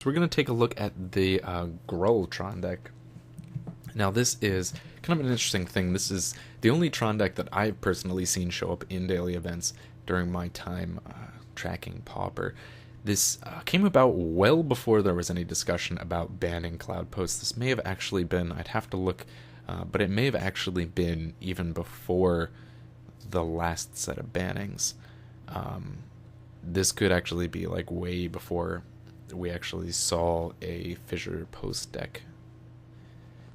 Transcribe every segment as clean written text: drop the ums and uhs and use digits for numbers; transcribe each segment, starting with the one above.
we're going to take a look at the GruulTron deck. Now this is kind of an interesting thing. This is the only Tron deck that I've personally seen show up in daily events during my time tracking Pauper. This came about well before there was any discussion about banning Cloud Post. This may have actually been, I'd have to look, but it may have actually been even before the last set of bannings. This could actually be like way before we actually saw a Fissure Post deck.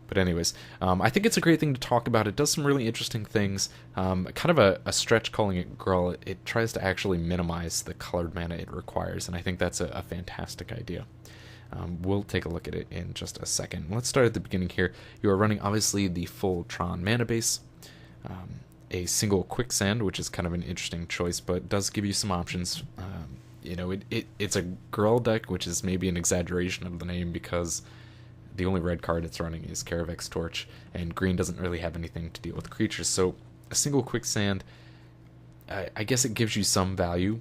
But anyways, I think it's a great thing to talk about. It does some really interesting things. Kind of a stretch calling it Gruul. It tries to actually minimize the colored mana it requires, and I think that's a fantastic idea. We'll take a look at it in just a second. Let's start at the beginning here. You are running, obviously, the full Tron mana base. A single Quicksand, which is kind of an interesting choice, but does give you some options. You know, it's a Gruul deck, which is maybe an exaggeration of the name because the only red card it's running is Karavek's Torch, and green doesn't really have anything to deal with creatures. So a single Quicksand, I guess it gives you some value,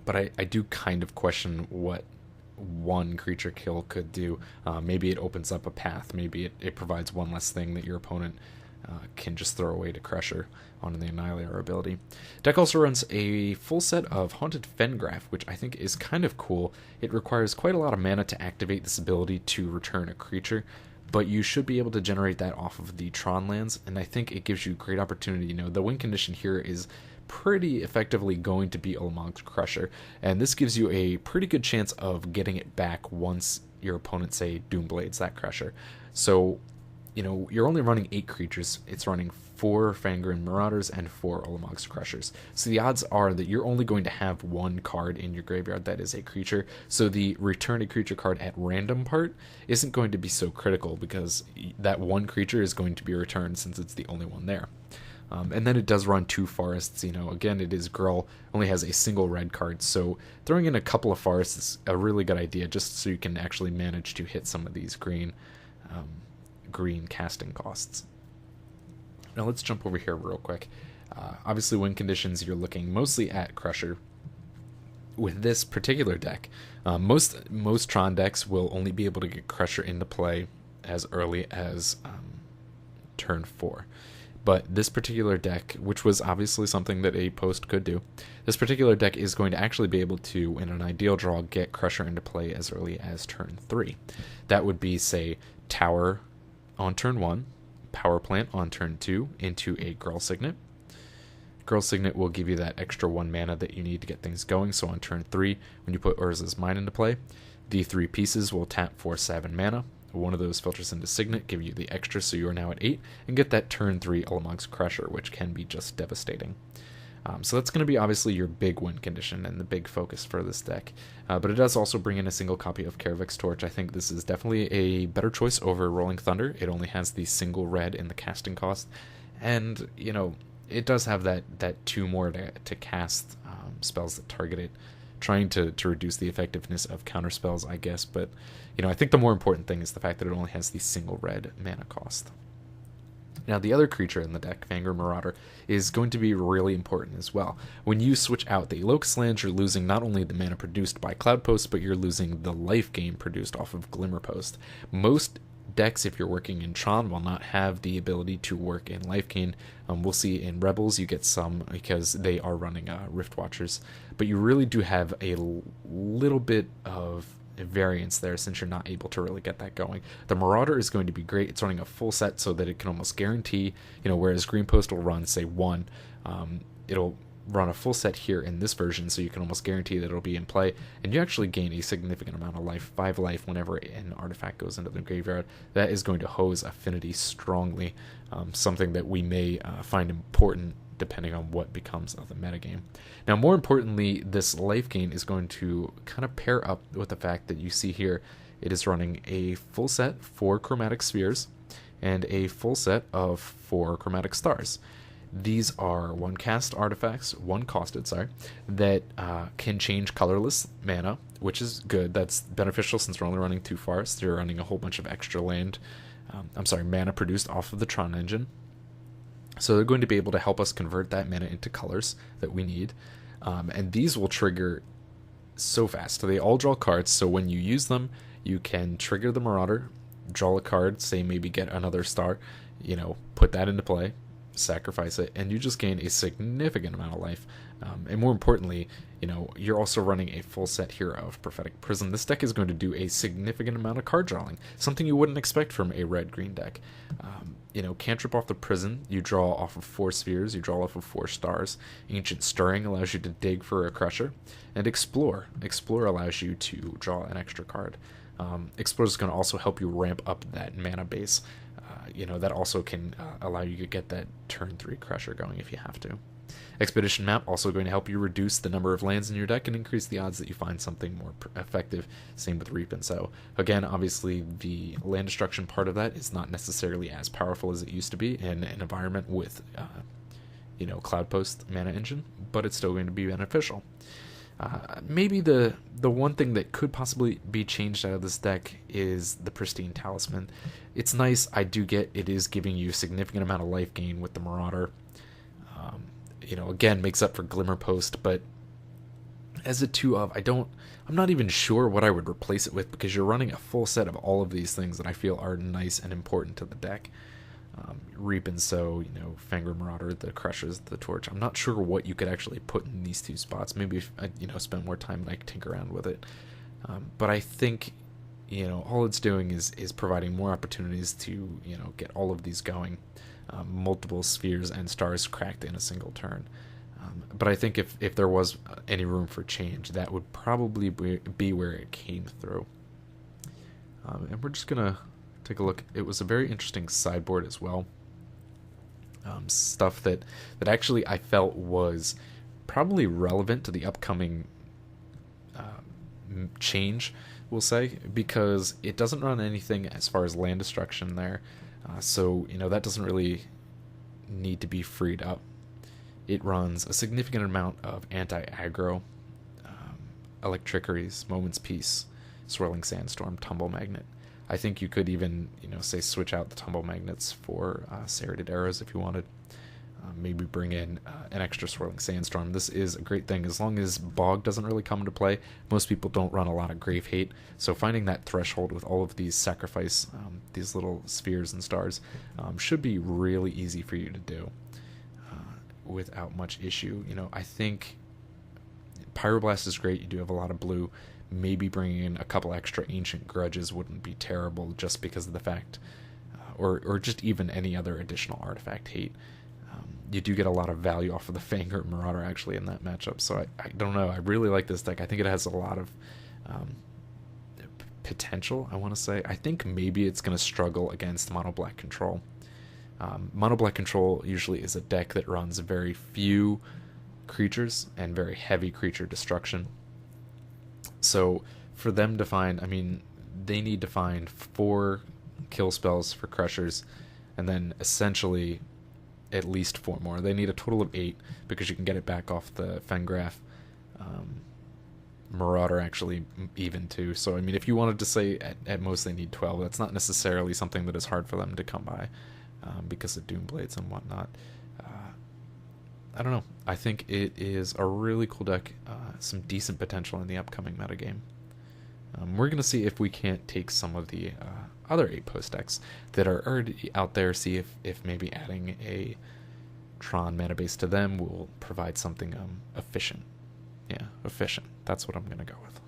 but I do kind of question what one creature kill could do. Maybe it opens up a path. Maybe it provides one less thing that your opponent can just throw away to Crusher on the Annihilator ability. Deck also runs a full set of Haunted Fengraf, which I think is kind of cool. It requires quite a lot of mana to activate this ability to return a creature, but you should be able to generate that off of the Tron lands, and I think it gives you great opportunity. You know, the win condition here is pretty effectively going to be Ulamog's Crusher, and this gives you a pretty good chance of getting it back once your opponent, say, Doomblades that Crusher. So, you know, you're only running 8 creatures. It's running 4 Vanguard Marauders and 4 Ulamog's Crushers. So the odds are that you're only going to have one card in your graveyard that is a creature. So the return a creature card at random part isn't going to be so critical because that one creature is going to be returned since it's the only one there. And then it does run 2 forests. You know, again, it is Gruul, only has a single red card. So throwing in a couple of forests is a really good idea just so you can actually manage to hit some of these green casting costs. Now let's jump over here real quick. Obviously, win conditions, you're looking mostly at Crusher. With this particular deck, most Tron decks will only be able to get Crusher into play as early as turn 4. But this particular deck, which was obviously something that a post could do, this particular deck is going to actually be able to, in an ideal draw, get Crusher into play as early as turn 3. That would be, say, Tower on turn 1, Power Plant on turn 2 into a Gruul Signet. Gruul Signet will give you that extra 1 mana that you need to get things going, so on turn 3, when you put Urza's Mine into play, the 3 pieces will tap for 7 mana. One of those filters into Signet, give you the extra, so you are now at 8, and get that turn 3 Ulamog's Crusher, which can be just devastating. So that's going to be obviously your big win condition and the big focus for this deck. But it does also bring in a single copy of Karavek's Torch. I think this is definitely a better choice over Rolling Thunder. It only has the single red in the casting cost. And, you know, it does have that 2 more to cast spells that target it, trying to reduce the effectiveness of counter spells, I guess. But, you know, I think the more important thing is the fact that it only has the single red mana cost. Now, the other creature in the deck, Vanguard Marauder, is going to be really important as well. When you switch out the Locust lands, you're losing not only the mana produced by Cloud Post, but you're losing the life gain produced off of Glimmer Post. Most decks, if you're working in Tron, will not have the ability to work in life gain. We'll see in Rebels you get some because they are running Rift Watchers, but you really do have a little bit of variance there since you're not able to really get that going. The Marauder is going to be great. It's running a full set so that it can almost guarantee, you know, whereas Green Post will run, say, 1, it'll run a full set here in this version, so you can almost guarantee that it'll be in play, and you actually gain a significant amount of life, 5 life, whenever an artifact goes into the graveyard. That is going to hose Affinity strongly, something that we may find important depending on what becomes of the metagame. Now, more importantly, this life gain is going to kind of pair up with the fact that you see here, it is running a full set 4 Chromatic Spheres and a full set of 4 Chromatic Stars. These are 1 cast artifacts, 1 costed, that can change colorless mana, which is good. That's beneficial since we're only running 2 forests. You're running a whole bunch of extra mana produced off of the Tron engine. So they're going to be able to help us convert that mana into colors that we need. And these will trigger so fast. They all draw cards, so when you use them, you can trigger the Marauder, draw a card, say maybe get another star, put that into play, sacrifice it, and you just gain a significant amount of life. And more importantly, you're also running a full set here of Prophetic Prison. This deck is going to do a significant amount of card drawing, something you wouldn't expect from a red-green deck. Cantrip off the Prison, you draw off of 4 spheres, you draw off of 4 stars. Ancient Stirring allows you to dig for a Crusher, and Explore allows you to draw an extra card. Explore is going to also help you ramp up that mana base. That also can allow you to get that turn 3 Crusher going if you have to. Expedition Map also going to help you reduce the number of lands in your deck and increase the odds that you find something more effective. Same with Reap and Sow. Again, obviously the land destruction part of that is not necessarily as powerful as it used to be in an environment with Cloud Post mana engine, but it's still going to be beneficial. Maybe the one thing that could possibly be changed out of this deck is the Pristine Talisman. It's nice. I do get it is giving you a significant amount of life gain with the Marauder. Again, makes up for Glimmer Post, but as a 2 of, I'm not even sure what I would replace it with, because you're running a full set of all of these things that I feel are nice and important to the deck. Reap and Sow, Vanguard Marauder, the Crushers, the Torch. I'm not sure what you could actually put in these 2 spots. Maybe if I, spend more time and I could tinker around with it. But I think, all it's doing is providing more opportunities to, get all of these going. Multiple spheres and stars cracked in a single turn. But I think if there was any room for change, that would probably be where it came through. And we're just going to take a look. It was a very interesting sideboard as well. Stuff that actually I felt was probably relevant to the upcoming change, we'll say, because it doesn't run anything as far as land destruction there. So, that doesn't really need to be freed up. It runs a significant amount of anti-aggro, Electrickeries, Moment's Peace, Swirling Sandstorm, Tumble Magnet. I think you could even, say switch out the Tumble Magnets for Serrated Arrows if you wanted. Maybe bring in an extra Swirling Sandstorm. This is a great thing as long as Bog doesn't really come into play. Most people don't run a lot of Grave Hate, so finding that threshold with all of these sacrifice, these little spheres and stars, should be really easy for you to do without much issue. I think Pyroblast is great. You do have a lot of blue. Maybe bringing in a couple extra Ancient Grudges wouldn't be terrible, just because of the fact, or just even any other additional artifact hate. You do get a lot of value off of the Vanguard Marauder actually in that matchup, so I don't know. I really like this deck. I think it has a lot of potential, I want to say. I think maybe it's going to struggle against Mono Black Control. Mono Black Control usually is a deck that runs very few creatures and very heavy creature destruction. So for them to find, they need to find 4 kill spells for Crushers, and then essentially at least 4 more. They need a total of 8, because you can get it back off the Fengraf. Marauder actually even too. So if you wanted to say at most they need 12, that's not necessarily something that is hard for them to come by, because of Doomblades and whatnot. I don't know. I think it is a really cool deck. Some decent potential in the upcoming metagame. We're going to see if we can't take some of the other 8-post decks that are already out there, see if maybe adding a Tron mana base to them will provide something efficient. Yeah, efficient. That's what I'm going to go with.